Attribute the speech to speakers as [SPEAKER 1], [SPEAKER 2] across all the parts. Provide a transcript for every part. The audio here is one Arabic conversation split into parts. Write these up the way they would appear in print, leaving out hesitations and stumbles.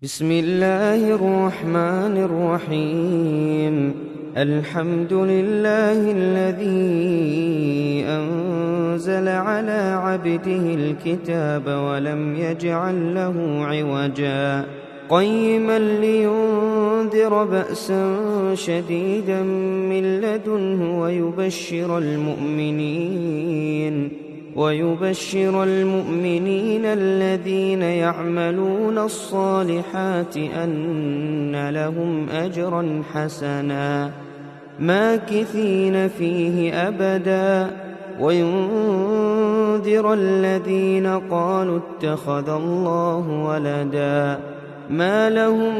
[SPEAKER 1] بسم الله الرحمن الرحيم. الحمد لله الذي أنزل على عبده الكتاب ولم يجعل له عوجا قيما لينذر بأسا شديدا من لدنه ويبشر المؤمنين الذين يعملون الصالحات أن لهم أجرا حسنا ماكثين فيه أبدا وينذر الذين قالوا اتخذ الله ولدا ما لهم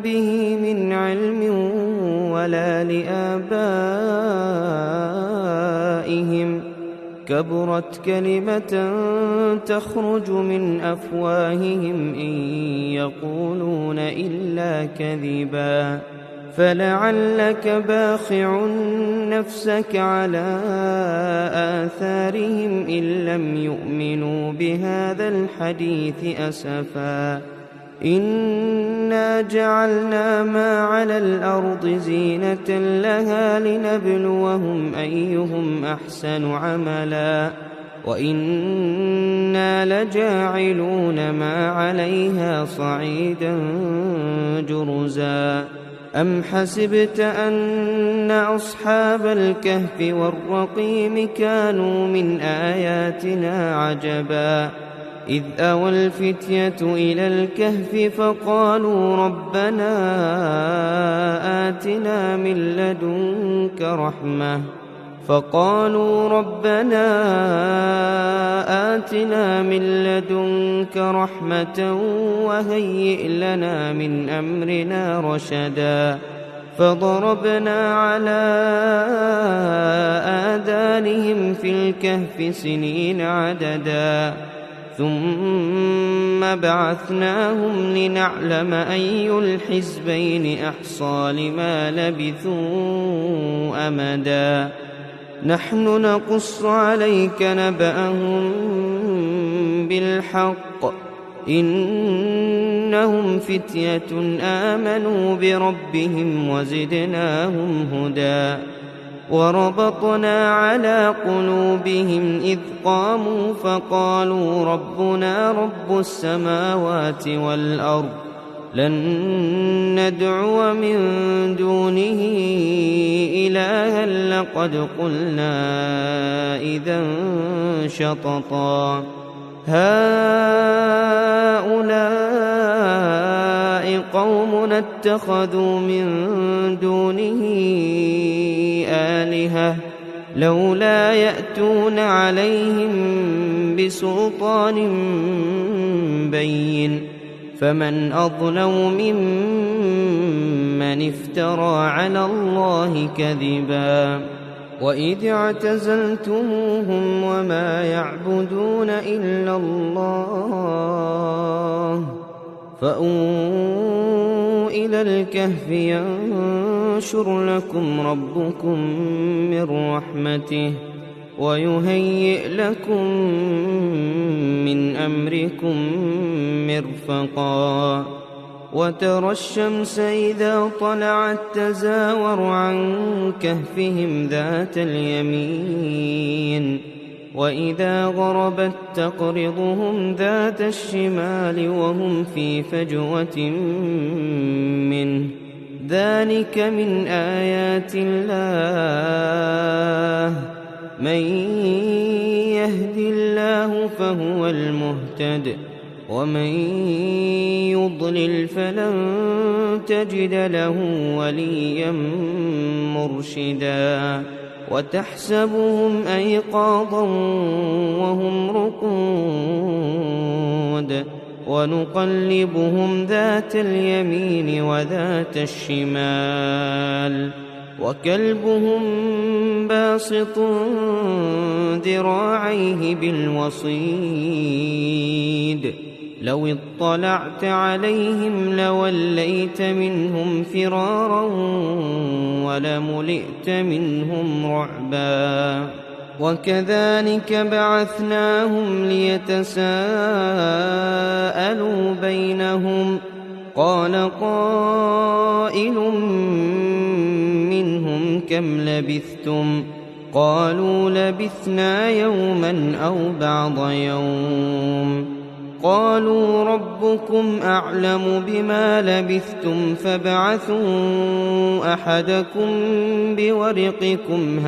[SPEAKER 1] به من علم ولا لآبائهم كبرت كلمة تخرج من أفواههم إن يقولون إلا كذبا فلعلك باخع نفسك على آثارهم إن لم يؤمنوا بهذا الحديث أسفا إنا جعلنا ما على الأرض زينة لها لنبلوهم أيهم أحسن عملا وإنا لجاعلون ما عليها صعيدا جرزا أم حسبت أن أصحاب الكهف والرقيم كانوا من آياتنا عجبا إذ أوى الفتية إلى الكهف فقالوا ربنا آتنا من لدنك رحمة وهيئ لنا من أمرنا رشدا فضربنا على آذانهم في الكهف سنين عددا ثم بعثناهم لنعلم أي الحزبين أحصى لما لبثوا أمدا نحن نقص عليك نبأهم بالحق إنهم فتية آمنوا بربهم وزدناهم هدى وربطنا على قلوبهم إذ قاموا فقالوا ربنا رب السماوات والأرض لن ندعو من دونه إلها لقد قلنا إذا شططا هؤلاء قومنا اتخذوا من دونه آلهة لولا يأتون عليهم بسلطان بين فمن أظلم ممن افترى على الله كذبا وإذ اعتزلتموهم وما يعبدون إلا الله فأووا إلى الكهف ينشر لكم ربكم من رحمته ويهيئ لكم من أمركم مرفقا وترى الشمس إذا طلعت تزاور عن كهفهم ذات اليمين وإذا غربت تقرضهم ذات الشمال وهم في فجوة منه ذلك من آيات الله من يهد الله فهو المهتد ومن يضلل فلن تجد له وليا مرشدا وتحسبهم أيقاظا وهم رقود ونقلبهم ذات اليمين وذات الشمال وكلبهم باسط ذراعيه بالوصيد لو اطلعت عليهم لوليت منهم فرارا ولملئت منهم رعبا وكذلك بعثناهم ليتساءلوا بينهم قال قائل منهم كم لبثتم قالوا لبثنا يوما أو بعض يوم قالوا ربكم أعلم بما لبثتم فابعثوا أحدكم بورقكم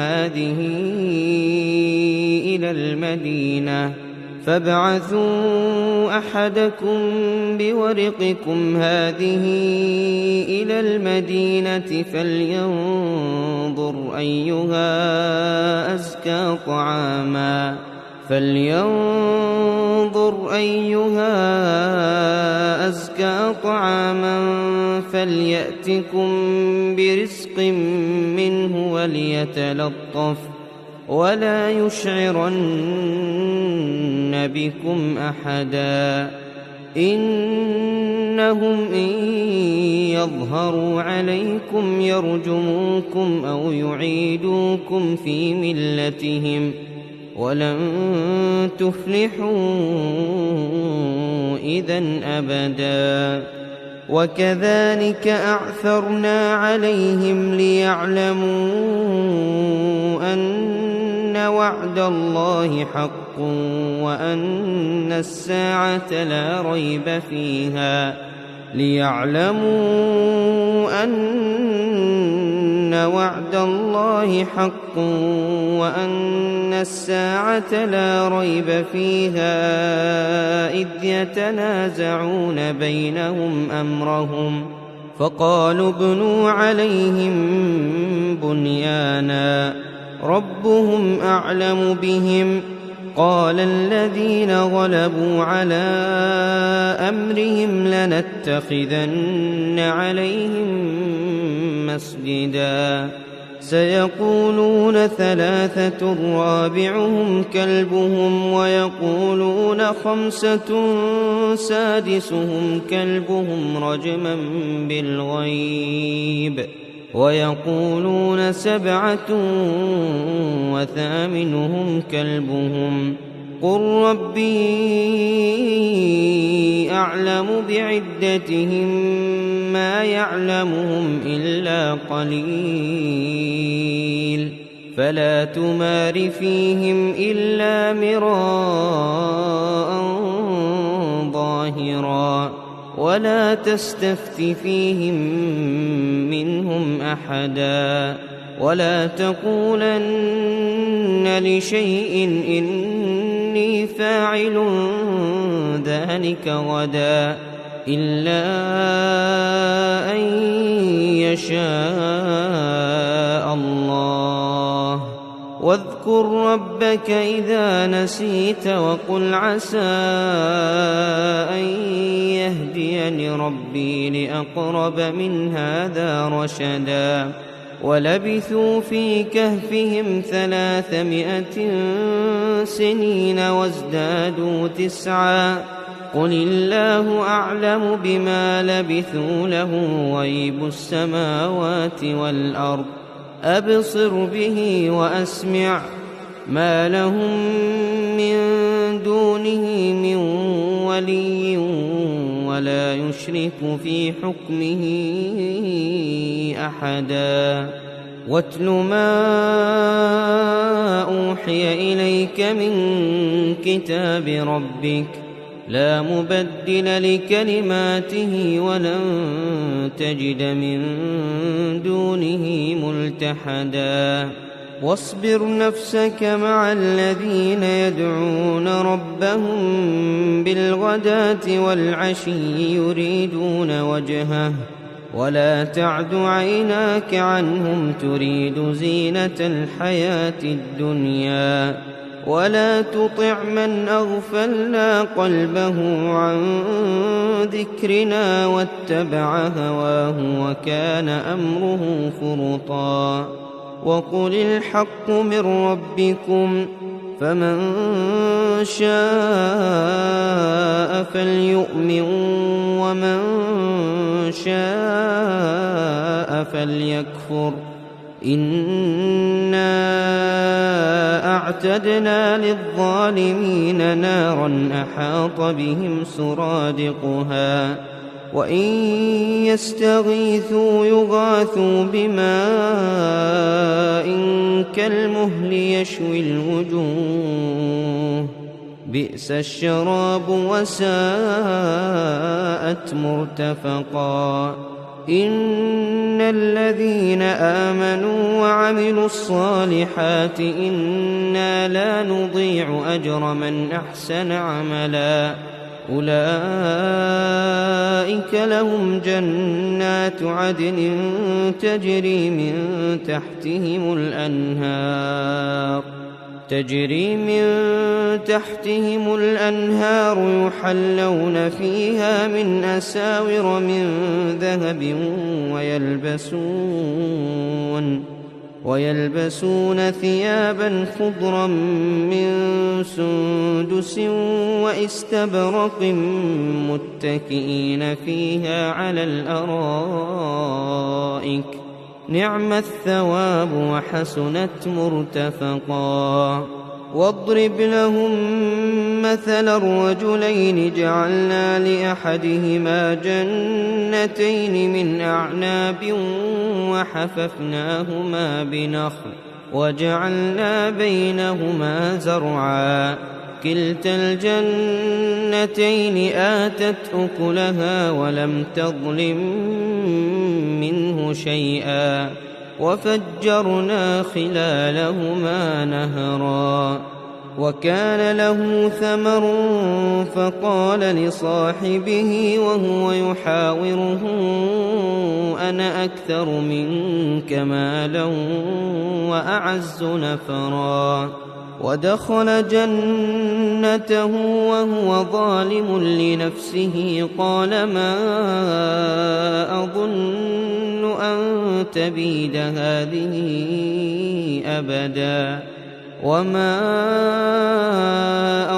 [SPEAKER 1] هذه إلى المدينة فلينظر أيها أزكى طعاما فليأتكم برزق منه وليتلطف ولا يشعرن بكم أحدا إنهم إن يظهروا عليكم يرجموكم أو يعيدوكم في ملتهم ولن تفلحوا إذن أبدا وكذلك أعثرنا عليهم ليعلموا أن وعد الله حق وأن الساعة لا ريب فيها إذ يتنازعون بينهم أمرهم فقالوا ابنوا عليهم بنيانا ربهم أعلم بهم قال الذين غلبوا على أمرهم لنتخذن عليهم مسجدا سيقولون ثلاثة رابعهم كلبهم ويقولون خمسة سادسهم كلبهم رجما بالغيب ويقولون سبعة وثامنهم كلبهم قل ربي أعلم بعدتهم ما يعلمهم إلا قليل فلا تمار فيهم إلا مراء ظاهرا ولا تستفت فيهم منهم أحدا ولا تقولن لشيء إني فاعل ذلك غدا إلا أن يشاء الله واذكر ربك إذا نسيت وقل عسى أن يهديني ربي لأقرب من هذا رشدا ولبثوا في كهفهم 300 سنين وازدادوا 9 قل الله أعلم بما لبثوا له غيب السماوات والأرض أبصر به وأسمع ما لهم من دونه من ولي ولا يشرك في حكمه أحدا واتل ما أوحي إليك من كتاب ربك لا مبدل لكلماته ولن تجد من دونه ملتحدا واصبر نفسك مع الذين يدعون ربهم بالغداة والعشي يريدون وجهه ولا تعد عيناك عنهم تريد زينة الحياة الدنيا ولا تطع من أغفلنا قلبه عن ذكرنا واتبع هواه وكان أمره فرطا وقل الحق من ربكم فمن شاء فليؤمن ومن شاء فليكفر إنا أعتدنا للظالمين نارا أحاط بهم سرادقها وإن يستغيثوا يغاثوا بماء كالمهل يشوي الوجوه بئس الشراب وساءت مرتفقا إن الذين آمنوا وعملوا الصالحات إنا لا نضيع أجر من أحسن عملا أولئك لهم جنات عدن تجري من تحتهم الأنهار يحلون فيها من أساور من ذهب ويلبسون ثيابا خضرا من سندس وإستبرق متكئين فيها على الأرائك نعم الثواب وحسنت مرتفقا واضرب لهم مثل الرجلين جعلنا لأحدهما جنتين من أعناب وحففناهما بنخل وجعلنا بينهما زرعا كلتا الجنتين آتت أكلها ولم تظلم منه شيئا وفجرنا خلالهما نهرا وكان له ثمر فقال لصاحبه وهو يحاوره أنا أكثر منك مالا وأعز نفرا ودخل جنته وهو ظالم لنفسه قال ما أظن أن تبيد هذه أبدا وما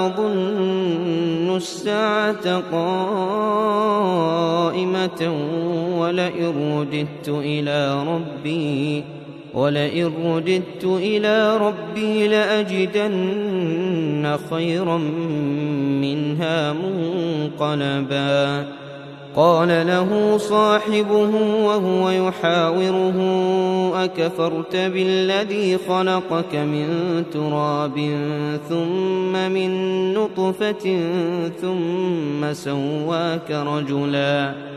[SPEAKER 1] أظن الساعة قائمة ولئن رددت إلى ربي لأجدن خيرا منها منقلبا قال له صاحبه وهو يحاوره أكفرت بالذي خلقك من تراب ثم من نطفة ثم سواك رجلا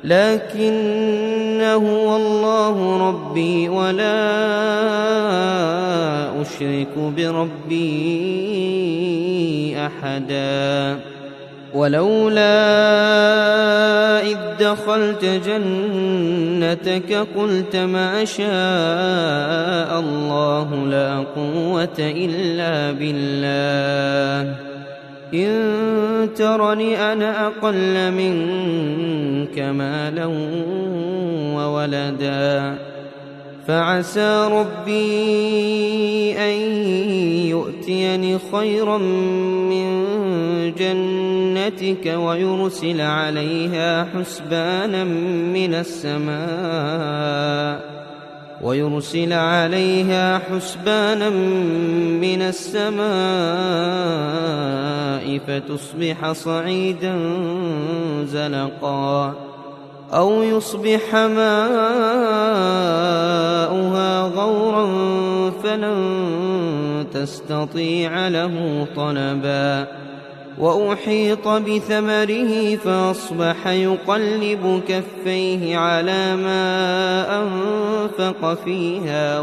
[SPEAKER 1] لكن هو الله ربي ولا أشرك بربي أحدا ولولا إذ دخلت جنتك قلت ما شاء الله لا قوة إلا بالله إن ترني أنا أقل منك مالا وولدا فعسى ربي أن يؤتيني خيرا من جنتك ويرسل عليها حسبانا من السماء فتصبح صعيدا زلقا أو يصبح ماؤها غورا فلن تستطيع له طلبا وأحيط بثمره فأصبح يقلب كفيه على ما أنفق فيها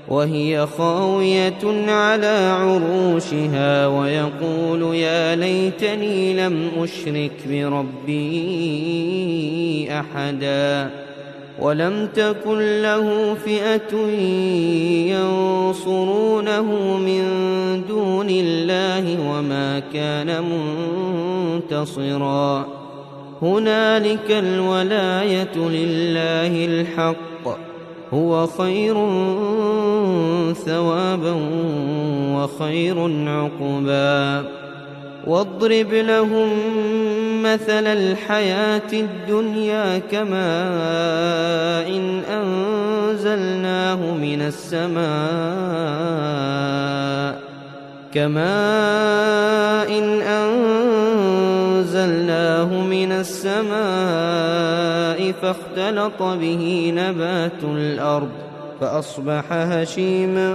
[SPEAKER 1] وهي خاوية على عروشها ويقول يا ليتني لم أشرك بربي أحدا ولم تكن له فئة ينصرونه من دون الله وما كان منتصرا هنالك الولاية لله الحق هو خير ثوابا وخير عقبا واضرب لهم مثل الحياة الدنيا كماء إن أنزلناه من السماء فاختلط به نبات الأرض فأصبح هشيما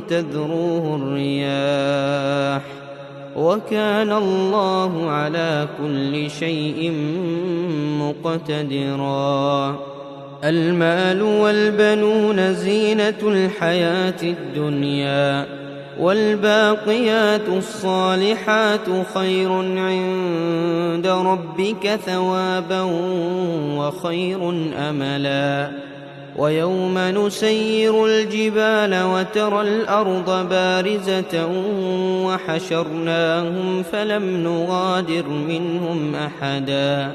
[SPEAKER 1] تذروه الرياح وكان الله على كل شيء مقتدرا. المال والبنون زينة الحياة الدنيا والباقيات الصالحات خير عند ربك ثوابا وخير أملا. ويوم نسير الجبال وترى الأرض بارزة وحشرناهم فلم نغادر منهم أحدا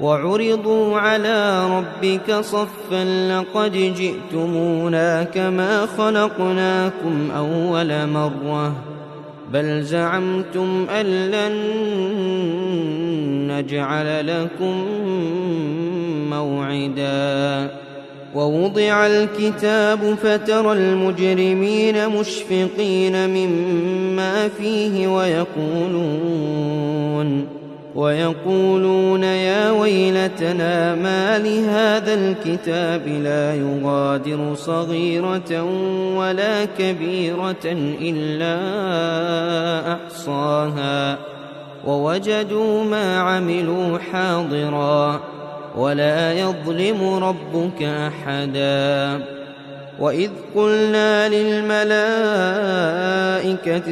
[SPEAKER 1] وعرضوا على ربك صفا لقد جئتمونا كما خلقناكم أول مرة بل زعمتم أن لن نجعل لكم موعدا. ووضع الكتاب فترى المجرمين مشفقين مما فيه ويقولون يا ويلتنا ما لهذا الكتاب لا يغادر صغيرة ولا كبيرة إلا أحصاها ووجدوا ما عملوا حاضرا ولا يظلم ربك أحدا. وإذ قلنا للملائكة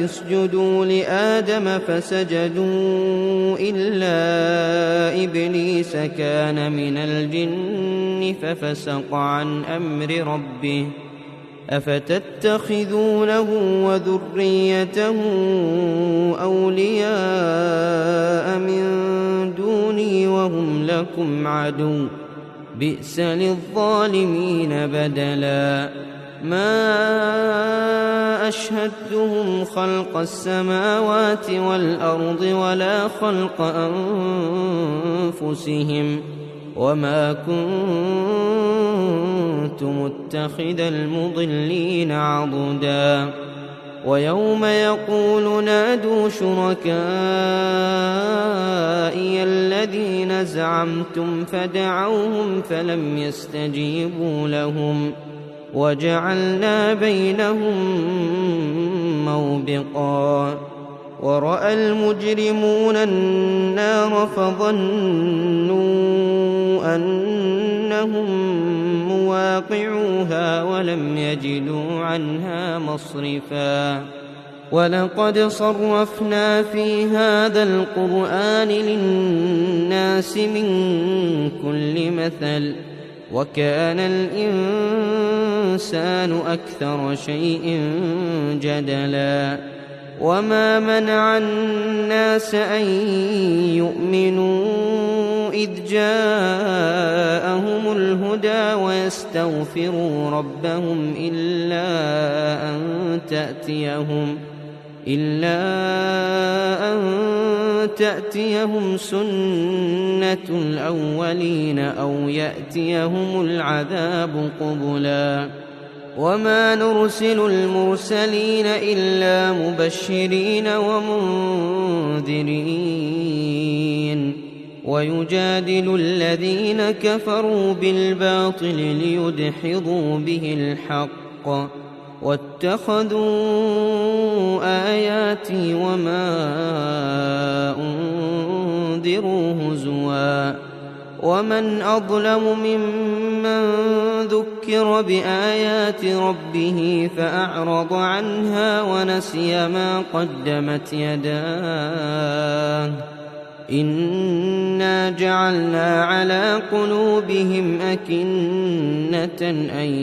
[SPEAKER 1] اسجدوا لآدم فسجدوا إلا إبليس كان من الجن ففسق عن أمر ربه أفتتخذونه وذريته أولياء من دوني وهم لكم عدو بئس للظالمين بدلا. ما أشهدتهم خلق السماوات والأرض ولا خلق أنفسهم وما كنت متخذ المضلين عضدا. ويوم يقول نادوا شركائي الذين زعمتم فدعوهم فلم يستجيبوا لهم وجعلنا بينهم موبقا. ورأى المجرمون النار فظنوا أنهم مواقعوها ولم يجدوا عنها مصرفا. ولقد صرفنا في هذا القرآن للناس من كل مثل وكان الإنسان أكثر شيء جدلا. وما منع الناس أن يؤمنوا إذ جاءهم الهدى ويستغفروا ربهم إلا أن تأتيهم سنة الأولين أو يأتيهم العذاب قبلا. وما نرسل المرسلين إلا مبشرين ومنذرين ويجادل الذين كفروا بالباطل ليدحضوا به الحق واتخذوا آياتي وما أنذروا هزوا. ومن أظلم ممن ذكر بآيات ربه فأعرض عنها ونسي ما قدمت يداه إنا جعلنا على قلوبهم أكنة أن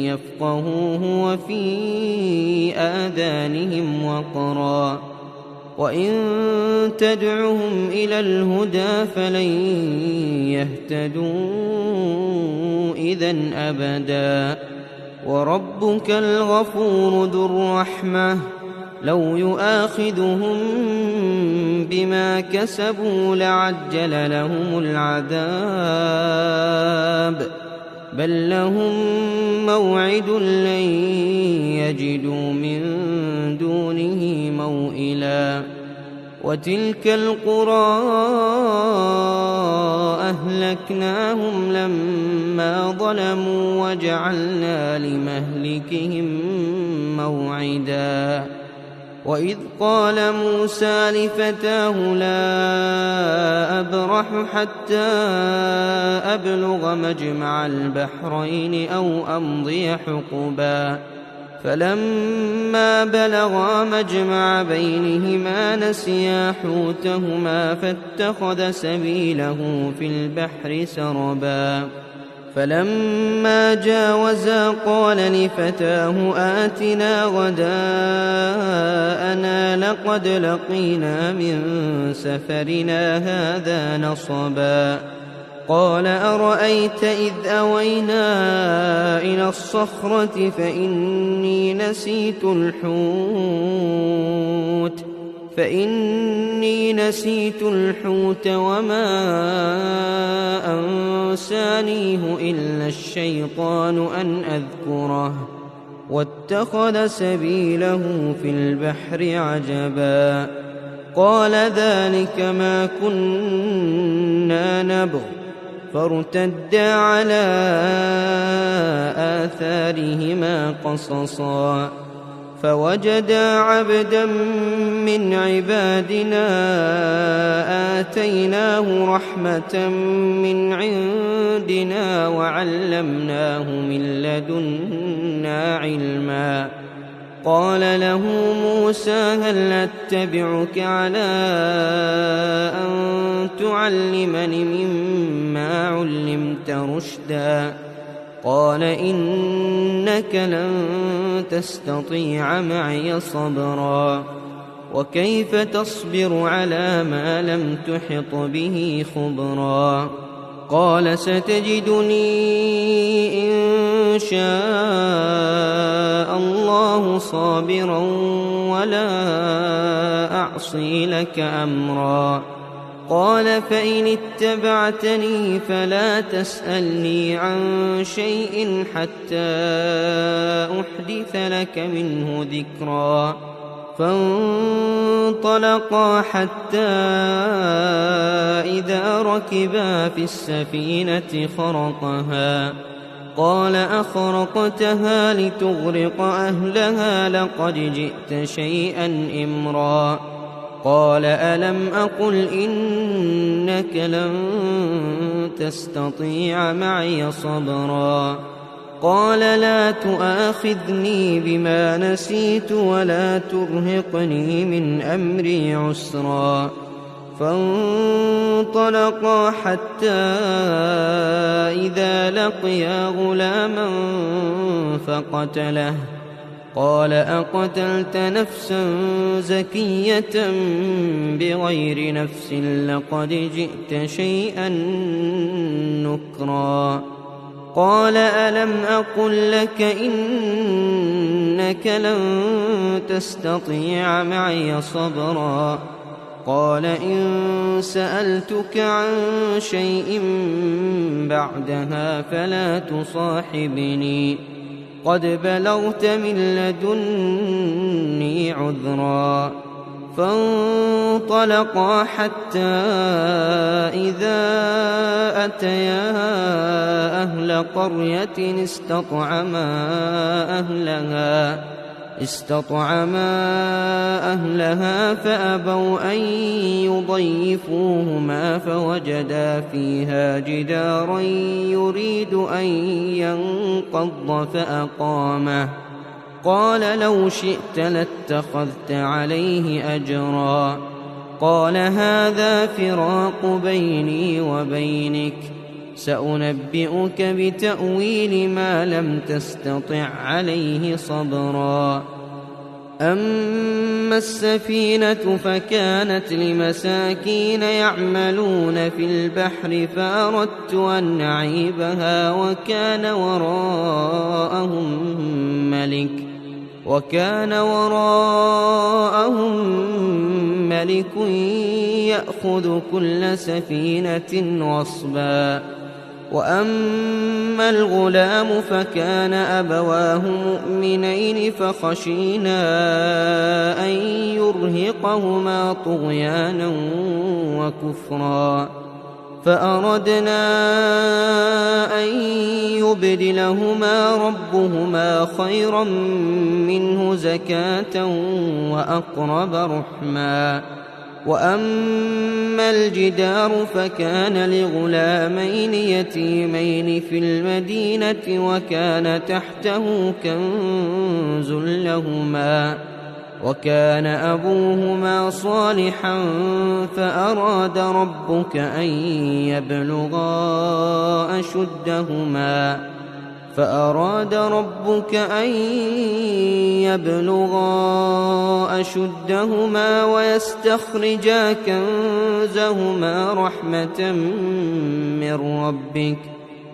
[SPEAKER 1] يفقهوه وفي آذانهم وقرا وإن تدعهم إلى الهدى فلن يهتدوا إذن أبدا. وربك الغفور ذو الرحمة لو يؤاخذهم بما كسبوا لعجل لهم العذاب بل لهم موعد لن يجدوا من دونه موئلا. وتلك القرى أهلكناهم لما ظلموا وجعلنا لمهلكهم موعدا وإذ قال موسى لفتاه لا أبرح حتى أبلغ مجمع البحرين أو أمضي حقبا فلما بلغا مجمع بينهما نسيا حوتهما فاتخذ سبيله في البحر سربا فلما جاوزا قال لفتاه آتنا غداءنا لقد لقينا من سفرنا هذا نصبا قال أرأيت إذ أوينا إلى الصخرة فإني نسيت الحوت وما أنسانيه إلا الشيطان أن أذكره واتخذ سبيله في البحر عجبا قال ذلك ما كنا نبغ فارتدا على آثارهما قصصا فوجدا عبدا من عبادنا آتيناه رحمة من عندنا وعلمناه من لدنا علما قال له موسى هل أتبعك على أن تعلمني مما علمت رشدا قال إنك لن تستطيع معي صبرا وكيف تصبر على ما لم تحط به خبرا قال ستجدني إن شاء الله صابرا ولا أعصي لك أمرا قال فإن اتبعتني فلا تسألني عن شيء حتى أحدث لك منه ذكرا فانطلقا حتى إذا ركبا في السفينة خرقها قال أخرقتها لتغرق أهلها لقد جئت شيئا إمرا قال ألم أقل إنك لن تستطيع معي صبرا قال لا تؤاخذني بما نسيت ولا ترهقني من أمري عسرا فانطلقا حتى إذا لقيا غلاما فقتله قال أقتلت نفسا زكية بغير نفس لقد جئت شيئا نكرا قال ألم أقل لك إنك لن تستطيع معي صبرا قال إن سألتك عن شيء بعدها فلا تصاحبني قد بلغت من لدني عذرا فانطلقا حتى إذا أتيا أهل قرية استطعما أهلها فأبوا أن يضيفوهما فوجدا فيها جدارا يريد أن ينقض فأقامه قال لو شئت لاتخذت عليه أجرا قال هذا فراق بيني وبينك سأنبئك بتأويل ما لم تستطع عليه صبرا أما السفينة فكانت لمساكين يعملون في البحر فأردت أن أعيبها وكان وراءهم ملك يأخذ كل سفينة غصبا وأما الغلام فكان أبواه مؤمنين فخشينا أن يرهقهما طغيانا وكفرا فأردنا أن يبدلهما ربهما خيرا منه زكاة وأقرب رحما. وأما الجدار فكان لغلامين يتيمين في المدينة وكان تحته كنز لهما وكان أبوهما صالحا فأراد ربك أن يبلغا أشدهما ويستخرجا كنزهما رحمة من ربك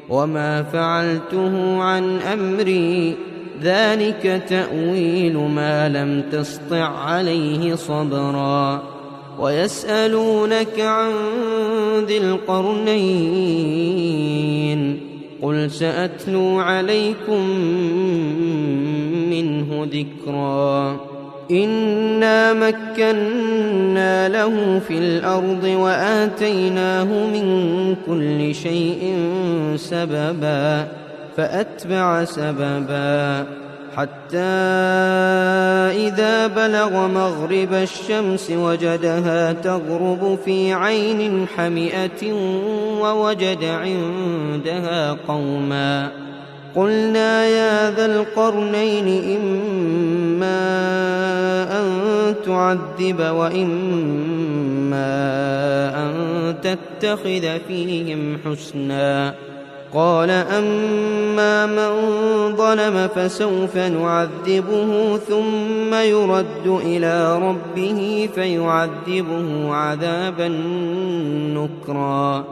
[SPEAKER 1] وما فعلته عن أمري ذلك تأويل ما لم تسطع عليه صبرا. ويسألونك عن ذي القرنين قل سأتلو عليكم منه ذكرا. إنا مكنا له في الأرض وآتيناه من كل شيء سببا فأتبع سببا حتى إذا بلغ مغرب الشمس وجدها تغرب في عين حمئة ووجد عندها قوما قلنا يا ذا القرنين إما أن تعذب وإما أن تتخذ فيهم حسنا. قال أما من ظلم فسوف نعذبه ثم يرد إلى ربه فيعذبه عذابا نكرا.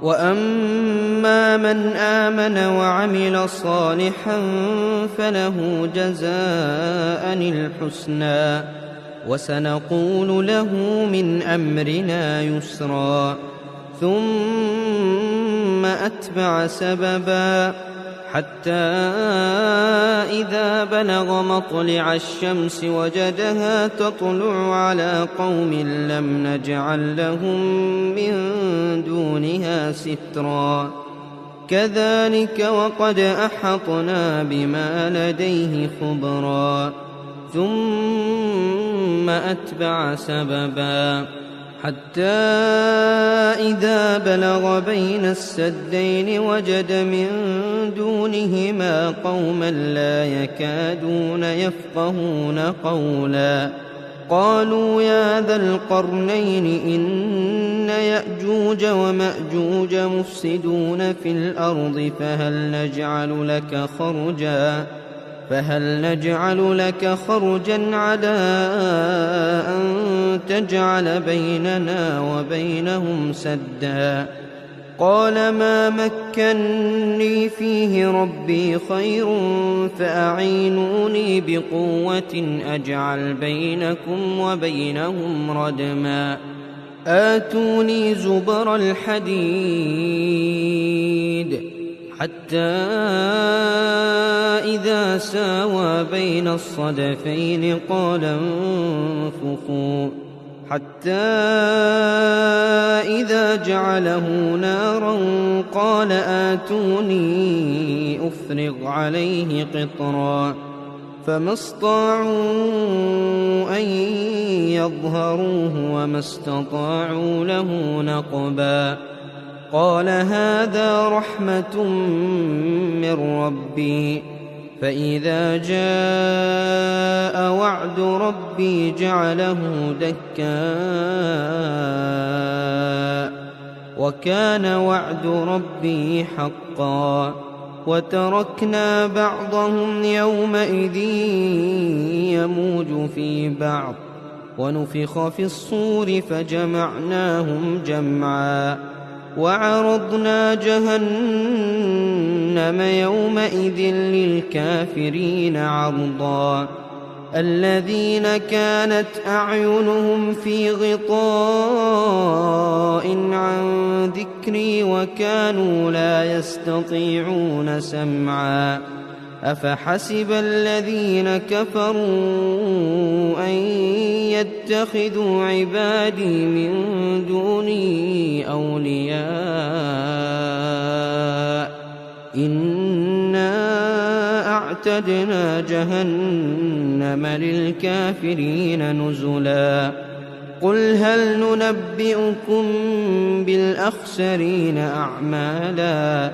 [SPEAKER 1] وأما من آمن وعمل صالحا فله جزاء الحسنى وسنقول له من أمرنا يسرا. ثم أتبع سببا حتى إذا بلغ مطلع الشمس وجدها تطلع على قوم لم نجعل لهم من دونها سترا. كذلك وقد أحطنا بما لديه خبرا. ثم أتبع سببا حتى إذا بلغ بين السدين وجد من دونهما قوما لا يكادون يفقهون قولا. قالوا يا ذا القرنين إن يأجوج ومأجوج مفسدون في الأرض فهل نجعل لك خرجا على أن تجعل بيننا وبينهم سدا. قال ما مكني فيه ربي خير فأعينوني بقوة أجعل بينكم وبينهم ردما. آتوني زبر الحديد حتى إذا ساوى بين الصدفين قال انفخوا حتى إذا جعله نارا قال آتوني أفرغ عليه قطرا. فما استطاعوا أن يظهروه وما استطاعوا له نقبا. قال هذا رحمة من ربي فإذا جاء وعد ربي جعله دكاء وكان وعد ربي حقا. وتركنا بعضهم يومئذ يموج في بعض ونفخ في الصور فجمعناهم جمعا. وعرضنا جهنم يومئذ للكافرين عرضا. الذين كانت أعينهم في غطاء عن ذكري وكانوا لا يستطيعون سمعا أفحسب الذين كفروا أن يتخذوا عبادي من دوني أولياء إنا أعتدنا جهنم للكافرين نزلا قل هل ننبئكم بالأخسرين أعمالا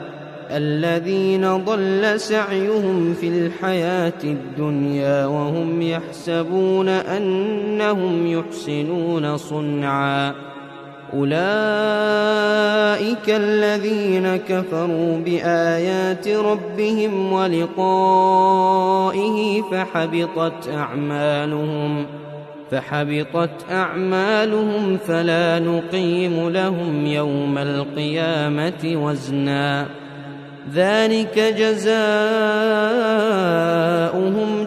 [SPEAKER 1] الذين ضل سعيهم في الحياة الدنيا وهم يحسبون أنهم يحسنون صنعا أولئك الذين كفروا بآيات ربهم ولقائه فحبطت أعمالهم فلا نقيم لهم يوم القيامة وزنا ذلك جزاؤهم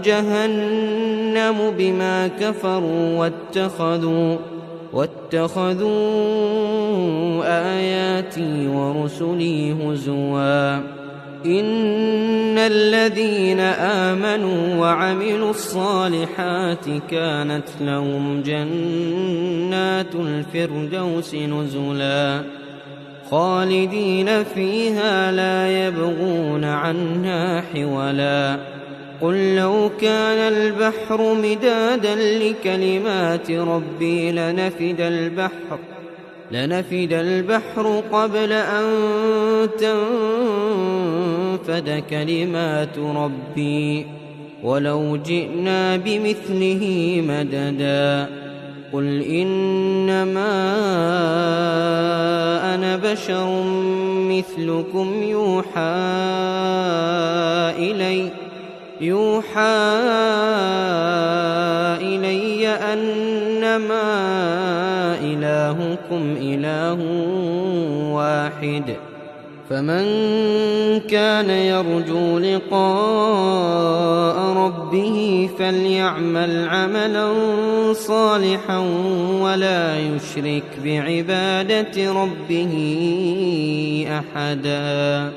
[SPEAKER 1] جهنم بما كفروا واتخذوا آياتي ورسلي هزوا إن الذين آمنوا وعملوا الصالحات كانت لهم جنات الفردوس نزلا خالدين فيها لا يبغون عنها حولا قل لو كان البحر مدادا لكلمات ربي لنفد البحر قبل أن تنفد كلمات ربي ولو جئنا بمثله مددا قل إنما أنا بشر مثلكم يوحى إلي أنما إلهكم إله واحد فمن كان يرجو لقاء ربه فليعمل عملا صالحا ولا يشرك بعبادة ربه أحدا.